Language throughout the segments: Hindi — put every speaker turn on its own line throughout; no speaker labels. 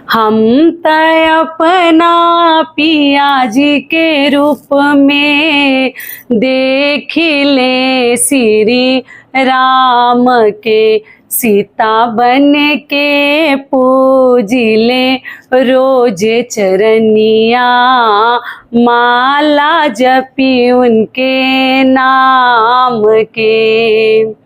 हम तय अपना पिया जी के रूप में देख ले श्री राम के, सीता बन के पूजिले रोज चरनिया, माला जपी उनके नाम के।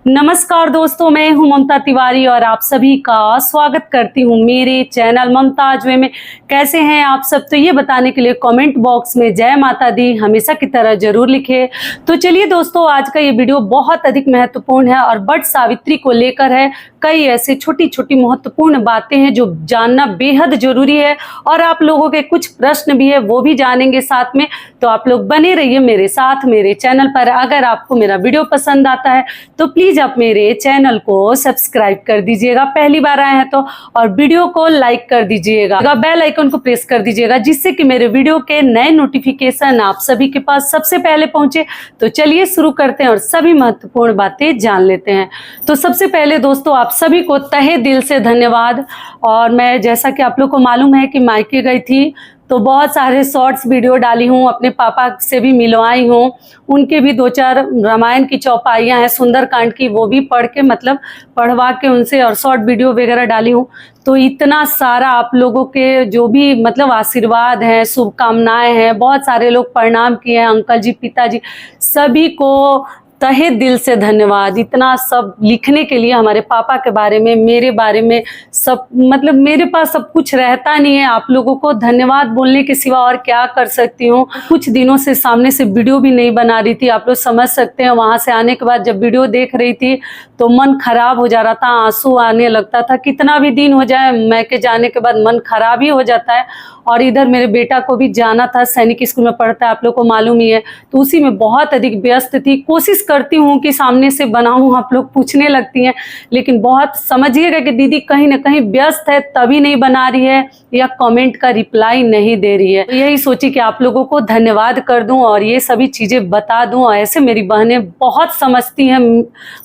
नमस्कार दोस्तों, मैं हूं ममता तिवारी और आप सभी का स्वागत करती हूं मेरे चैनल ममताज वे में। कैसे हैं आप सब? तो ये बताने के लिए कमेंट बॉक्स में जय माता दी हमेशा की तरह जरूर लिखे। तो चलिए दोस्तों, आज का ये वीडियो बहुत अधिक महत्वपूर्ण है और वट सावित्री को लेकर है। कई ऐसे छोटी छोटी महत्वपूर्ण बातें हैं जो जानना बेहद जरूरी है और आप लोगों के कुछ प्रश्न भी है वो भी जानेंगे साथ में। तो आप लोग बने रहिए मेरे साथ मेरे चैनल पर। अगर आपको मेरा वीडियो पसंद आता है तो प्लीज आप मेरे चैनल को सब्सक्राइब कर दीजिएगा, पहली बार आए हैं तो, और वीडियो को लाइक कर दीजिएगा, बेल आइकन को प्रेस कर दीजिएगा, जिससे कि मेरे वीडियो के नए नोटिफिकेशन आप सभी के पास सबसे पहले पहुंचे। तो चलिए शुरू करते हैं और सभी महत्वपूर्ण बातें जान लेते हैं। तो सबसे पहले दोस्तों, आप सभी को तहे दिल से धन्यवाद। और मैं, जैसा कि आप लोग को मालूम है कि मायके गई थी तो बहुत सारे शॉर्ट्स वीडियो डाली हूँ, अपने पापा से भी मिलवाई हूँ, उनके भी 2-4 रामायण की चौपाइयाँ हैं सुंदरकांड की, वो भी पढ़ के मतलब पढ़वा के उनसे और शॉर्ट वीडियो वगैरह डाली हूँ। तो इतना सारा आप लोगों के जो भी मतलब आशीर्वाद हैं, शुभकामनाएं हैं, बहुत सारे लोग प्रणाम किए हैं, अंकल जी, पिताजी, सभी को तहे दिल से धन्यवाद। इतना सब लिखने के लिए हमारे पापा के बारे में, मेरे बारे में, सब मतलब मेरे पास सब कुछ रहता नहीं है। आप लोगों को धन्यवाद बोलने के सिवा और क्या कर सकती हूँ। कुछ दिनों से सामने से वीडियो भी नहीं बना रही थी, आप लोग समझ सकते हैं। वहां से आने के बाद जब वीडियो देख रही थी तो मन खराब हो जा रहा था, आंसू आने लगता था। कितना भी दिन हो जाए, मैके जाने के बाद मन खराब ही हो जाता है। और इधर मेरे बेटा को भी जाना था, सैनिक स्कूल में पढ़ता है, आप लोग को मालूम ही है, तो उसी में बहुत अधिक व्यस्त थी। कोशिश करती हूँ कि सामने से बनाऊँ, आप लोग पूछने लगती हैं, लेकिन बहुत समझिएगा कि दीदी कहीं ना कहीं व्यस्त है तभी नहीं बना रही है या कमेंट का रिप्लाई नहीं दे रही है। तो यही सोची कि आप लोगों को धन्यवाद कर दूं और ये सभी चीज़ें बता दूं। ऐसे मेरी बहनें बहुत समझती हैं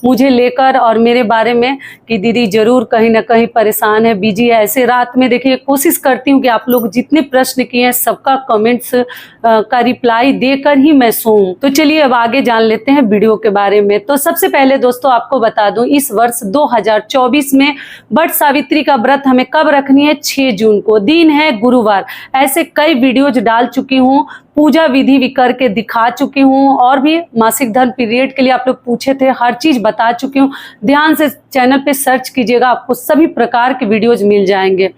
मुझे लेकर और मेरे बारे में कि दीदी जरूर कहीं ना कहीं परेशान है, बिजी है। ऐसे रात में देखिए कोशिश करती हूँ कि आप लोग जितने प्रश्न किए हैं सबका कमेंट्स का रिप्लाई देकर ही मैं सोऊं। तो चलिए अब आगे जान लेते हैं वीडियो के बारे में। तो सबसे पहले दोस्तों आपको बता दूं, इस वर्ष 2024 में वट सावित्री का व्रत हमें कब रखनी है? 6 जून को, दिन है गुरुवार। ऐसे कई वीडियोज डाल चुकी हूँ, पूजा विधि भी करके दिखा चुकी हूँ और भी मासिक धर्म पीरियड के लिए आप लोग पूछे थे, हर चीज बता चुकी हूँ। ध्यान से चैनल पे सर्च कीजिएगा, आपको सभी प्रकार के वीडियोज मिल जाएंगे।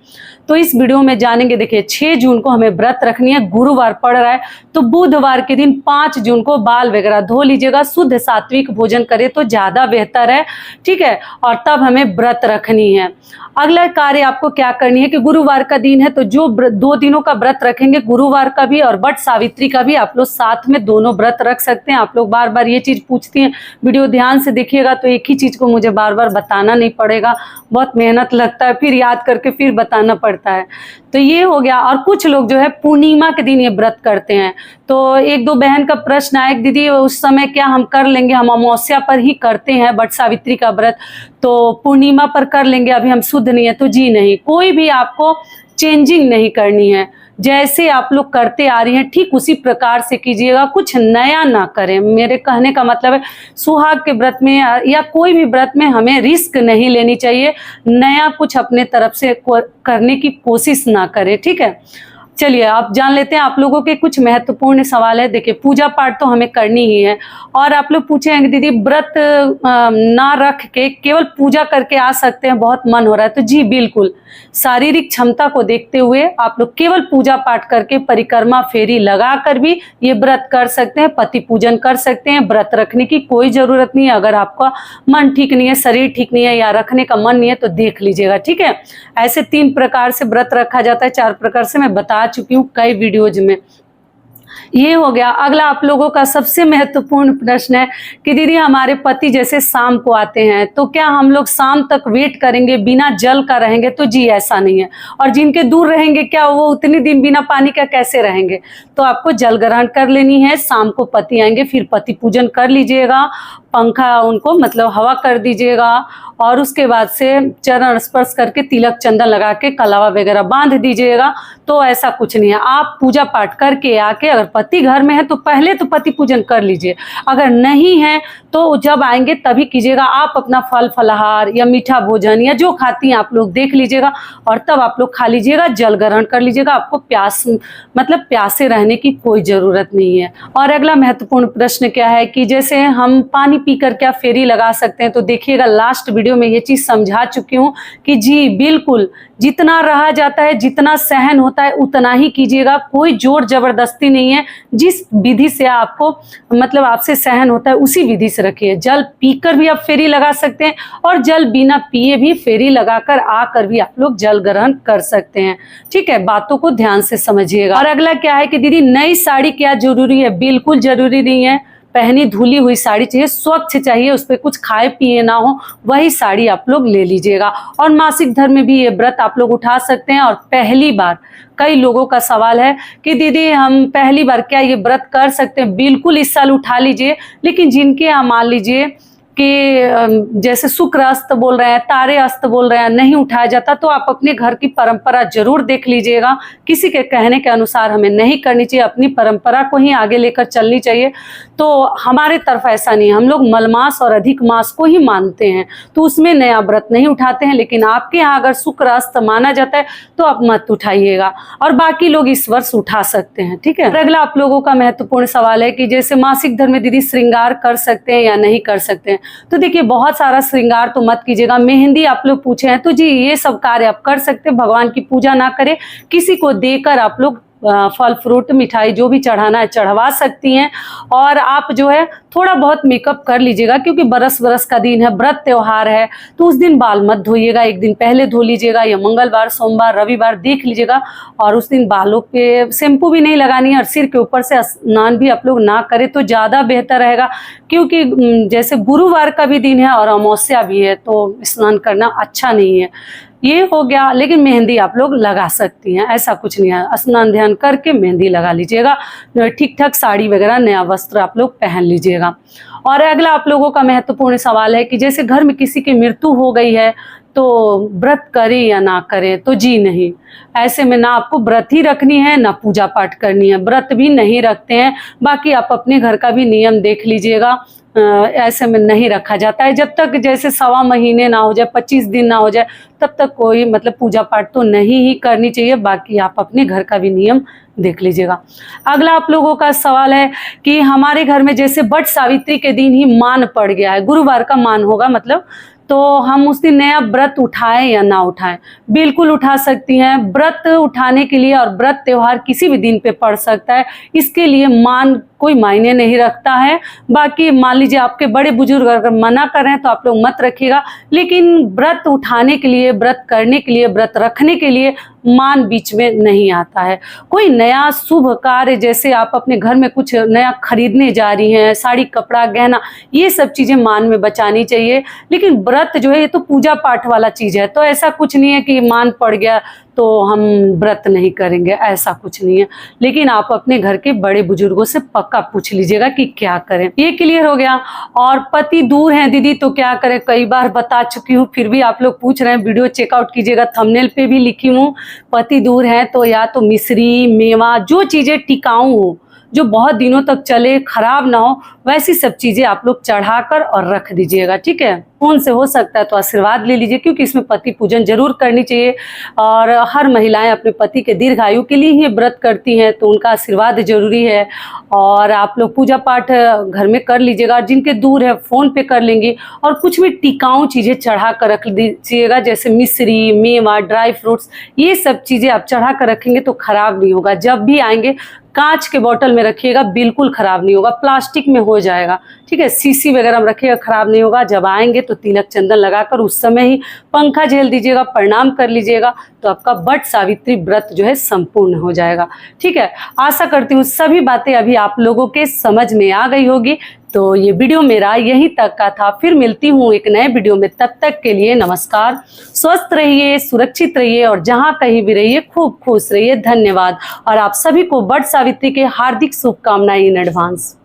तो इस वीडियो में जानेंगे, देखिए 6 जून को हमें व्रत रखनी है, गुरुवार पड़ रहा है, तो बुधवार के दिन 5 जून को बाल वगैरह धो लीजिएगा, शुद्ध सात्विक भोजन करे तो ज्यादा बेहतर है, ठीक है। और तब हमें व्रत रखनी है। अगला कार्य आपको क्या करनी है कि गुरुवार का दिन है तो जो 2 दिनों का व्रत रखेंगे, गुरुवार का भी और वट सावित्री का भी, आप लोग साथ में दोनों व्रत रख सकते हैं। आप लोग बार बार ये चीज पूछती हैं, वीडियो ध्यान से देखिएगा तो एक ही चीज को मुझे बार बार बताना नहीं पड़ेगा, बहुत मेहनत लगता है, फिर याद करके फिर बताना पड़ता है। तो ये हो गया। और कुछ लोग जो है पूर्णिमा के दिन ये व्रत करते हैं। तो 1-2 बहन का प्रश्न आया, दीदी उस समय क्या हम कर लेंगे? हम अमावस्या पर ही करते हैं वट सावित्री का व्रत, तो पूर्णिमा पर कर लेंगे, अभी हम शुद्ध नहीं है। तो जी नहीं, कोई भी आपको चेंजिंग नहीं करनी है, जैसे आप लोग करते आ रही हैं ठीक उसी प्रकार से कीजिएगा, कुछ नया ना करें। मेरे कहने का मतलब है सुहाग के व्रत में या कोई भी व्रत में हमें रिस्क नहीं लेनी चाहिए, नया कुछ अपने तरफ से करने की कोशिश ना करें, ठीक है। चलिए आप जान लेते हैं, आप लोगों के कुछ महत्वपूर्ण सवाल है। देखिए पूजा पाठ तो हमें करनी ही है, और आप लोग पूछेंगे दीदी व्रत ना रख के केवल पूजा करके आ सकते हैं, बहुत मन हो रहा है, तो जी बिल्कुल, शारीरिक क्षमता को देखते हुए आप लोग केवल पूजा पाठ करके परिक्रमा फेरी लगा कर भी ये व्रत कर सकते हैं, पति पूजन कर सकते हैं। व्रत रखने की कोई जरूरत नहीं है। अगर आपका मन ठीक नहीं है, शरीर ठीक नहीं है या रखने का मन नहीं है तो देख लीजिएगा, ठीक है। ऐसे 3 प्रकार से व्रत रखा जाता है, 4 प्रकार से मैं बता चुकी हूँ कई वीडियोज में। ये हो गया। अगला आप लोगों का सबसे महत्वपूर्ण प्रश्न है कि दीदी हमारे पति जैसे शाम को आते हैं तो क्या हम लोग शाम तक वेट करेंगे, बिना जल का रहेंगे? तो जी ऐसा नहीं है। और जिनके दूर रहेंगे क्या वो उतने दिन बिना पानी का कैसे रहेंगे? तो आपको जल ग्रहण कर लेनी है, शाम को पति आएंगे फिर पति पूजन कर लीजिएगा। पंखा उनको मतलब हवा कर दीजिएगा और उसके बाद से चरण स्पर्श करके तिलक चंदन लगा के कलावा वगैरह बांध दीजिएगा। तो ऐसा कुछ नहीं है, आप पूजा पाठ करके आके अगर पति घर में है तो पहले तो पति पूजन कर लीजिए, अगर नहीं है तो जब आएंगे तभी कीजिएगा। आप अपना फल फलाहार या मीठा भोजन या जो खाती हैं आप लोग देख लीजिएगा और तब आप लोग खा लीजिएगा, जल ग्रहण कर लीजिएगा। आपको प्यास मतलब प्यासे रहने की कोई ज़रूरत नहीं है। और अगला महत्वपूर्ण प्रश्न क्या है कि जैसे हम पानी पीकर क्या फेरी लगा सकते हैं, तो देखिएगा लास्ट वीडियो में ये चीज़ समझा चुकी हूँ कि जी बिल्कुल जितना रहा जाता है, जितना सहन होता है उतना ही कीजिएगा, कोई जोर जबरदस्ती नहीं है। जिस विधि से आपको मतलब आपसे सहन होता है उसी विधि से रखिए। जल पीकर भी आप फेरी लगा सकते हैं और जल बिना पिए भी फेरी लगाकर आकर भी आप लोग जल ग्रहण कर सकते हैं। ठीक है, बातों को ध्यान से समझिएगा। और अगला क्या है कि दीदी नई साड़ी क्या जरूरी है? बिल्कुल जरूरी नहीं है। पहनी धुली हुई साड़ी चाहिए, स्वच्छ चाहिए, उस पर कुछ खाए पिए ना हो, वही साड़ी आप लोग ले लीजिएगा। और मासिक धर्म में भी ये व्रत आप लोग उठा सकते हैं। और पहली बार कई लोगों का सवाल है कि दीदी हम पहली बार क्या ये व्रत कर सकते हैं? बिल्कुल इस साल उठा लीजिए। लेकिन जिनके यहाँ मान लीजिए कि जैसे शुक्र अस्त बोल रहे हैं, तारे अस्त बोल रहे हैं, नहीं उठाया जाता, तो आप अपने घर की परंपरा जरूर देख लीजिएगा। किसी के कहने के अनुसार हमें नहीं करनी चाहिए, अपनी परंपरा को ही आगे लेकर चलनी चाहिए। तो हमारे तरफ ऐसा नहीं है, हम लोग मलमास और अधिक मास को ही मानते हैं, तो उसमें नया व्रत नहीं उठाते हैं। लेकिन आपके यहाँ अगर शुक्र अस्त माना जाता है तो आप मत उठाइएगा, और बाकी लोग इस वर्ष उठा सकते हैं। ठीक है। अगला आप लोगों का महत्वपूर्ण सवाल है कि जैसे मासिक धर्म में दीदी श्रृंगार कर सकते हैं या नहीं कर सकते हैं? तो देखिए बहुत सारा श्रृंगार तो मत कीजिएगा। मेहंदी आप लोग पूछे हैं तो जी ये सब कार्य आप कर सकते हैं। भगवान की पूजा ना करें, किसी को देकर आप लोग फल फ्रूट मिठाई जो भी चढ़ाना है चढ़वा सकती हैं। और आप जो है थोड़ा बहुत मेकअप कर लीजिएगा, क्योंकि बरस बरस का दिन है, व्रत त्योहार है, तो उस दिन बाल मत धोइएगा, एक दिन पहले धो लीजिएगा, या मंगलवार सोमवार रविवार देख लीजिएगा। और उस दिन बालों पे शैम्पू भी नहीं लगानी है और सिर के ऊपर से स्नान भी आप लोग ना करें तो ज़्यादा बेहतर रहेगा, क्योंकि जैसे गुरुवार का भी दिन है और अमावस्या भी है, तो स्नान करना अच्छा नहीं है। ये हो गया। लेकिन मेहंदी आप लोग लगा सकती हैं, ऐसा कुछ नहीं है। स्नान ध्यान करके मेहंदी लगा लीजिएगा, ठीक ठाक साड़ी वगैरह नया वस्त्र आप लोग पहन लीजिएगा। और अगला आप लोगों का महत्वपूर्ण सवाल है कि जैसे घर में किसी की मृत्यु हो गई है तो व्रत करें या ना करें? तो जी नहीं, ऐसे में ना आपको व्रत ही रखनी है ना पूजा पाठ करनी है, व्रत भी नहीं रखते हैं। बाकी आप अपने घर का भी नियम देख लीजिएगा, ऐसे में नहीं रखा जाता है। जब तक जैसे 1.25 महीने ना हो जाए, 25 दिन ना हो जाए, तब तक कोई मतलब पूजा पाठ तो नहीं ही करनी चाहिए। बाकी आप अपने घर का भी नियम देख लीजिएगा। अगला आप लोगों का सवाल है कि हमारे घर में जैसे वट सावित्री के दिन ही मान पड़ गया है, गुरुवार का मान होगा मतलब, तो हम उस दिन नया व्रत उठाएं या ना उठाएं? बिल्कुल उठा सकती हैं। व्रत उठाने के लिए और व्रत त्योहार किसी भी दिन पे पड़ सकता है, इसके लिए मान कोई मायने नहीं रखता है। बाकी मान लीजिए आपके बड़े बुजुर्ग अगर मना कर रहे हैं तो आप लोग मत रखिएगा, लेकिन व्रत उठाने के लिए, व्रत करने के लिए, व्रत रखने के लिए मान बीच में नहीं आता है। कोई नया शुभ कार्य, जैसे आप अपने घर में कुछ नया खरीदने जा रही हैं, साड़ी कपड़ा गहना, ये सब चीज़ें मान में बचानी चाहिए। लेकिन व्रत जो है ये तो पूजा पाठ वाला चीज़ है, तो ऐसा कुछ नहीं है कि मान पड़ गया तो हम व्रत नहीं करेंगे, ऐसा कुछ नहीं है। लेकिन आप अपने घर के बड़े बुजुर्गों से पक्का पूछ लीजिएगा कि क्या करें। ये क्लियर हो गया। और पति दूर हैं दीदी तो क्या करें? कई बार बता चुकी हूँ, फिर भी आप लोग पूछ रहे हैं, वीडियो चेकआउट कीजिएगा, थंबनेल पे भी लिखी हूँ। पति दूर हैं तो या तो मिश्री, मेवा, जो चीज़ें टिकाऊ हो, जो बहुत दिनों तक चले, खराब ना हो, वैसी सब चीज़ें आप लोग चढ़ाकर और रख दीजिएगा। ठीक है। फोन से हो सकता है तो आशीर्वाद ले लीजिए, क्योंकि इसमें पति पूजन जरूर करनी चाहिए। और हर महिलाएं अपने पति के दीर्घायु के लिए ही व्रत करती हैं, तो उनका आशीर्वाद जरूरी है। और आप लोग पूजा पाठ घर में कर लीजिएगा, जिनके दूर है फ़ोन पे कर लेंगे। और कुछ भी टिकाऊ चीज़ें चढ़ा कर रख दीजिएगा, जैसे मिश्री, मेवा, ड्राई फ्रूट्स, ये सब चीज़ें आप चढ़ा कर रखेंगे तो ख़राब नहीं होगा। जब भी आएंगे कांच के बोतल में रखिएगा, बिल्कुल ख़राब नहीं होगा। प्लास्टिक में हो जाएगा, ठीक है, शीशी वगैरह में रखिएगा, ख़राब नहीं होगा। जब आएंगे तो तिलक चंदन लगाकर उस समय ही पंखा झेल दीजिएगा, प्रणाम कर लीजिएगा, तो आपका वट सावित्री व्रत जो है संपूर्ण हो जाएगा। ठीक है। आशा करती हूँ सभी बातें अभी आप लोगों के समझ में आ गई होगी। तो ये वीडियो मेरा यहीं तक का था। फिर मिलती हूँ एक नए वीडियो में, तब तक के लिए नमस्कार। स्वस्थ रहिए, सुरक्षित रहिए और जहाँ कहीं भी रहिए खूब खुश रहिए। धन्यवाद। और आप सभी को वट सावित्री के हार्दिक शुभकामनाएं इन एडवांस।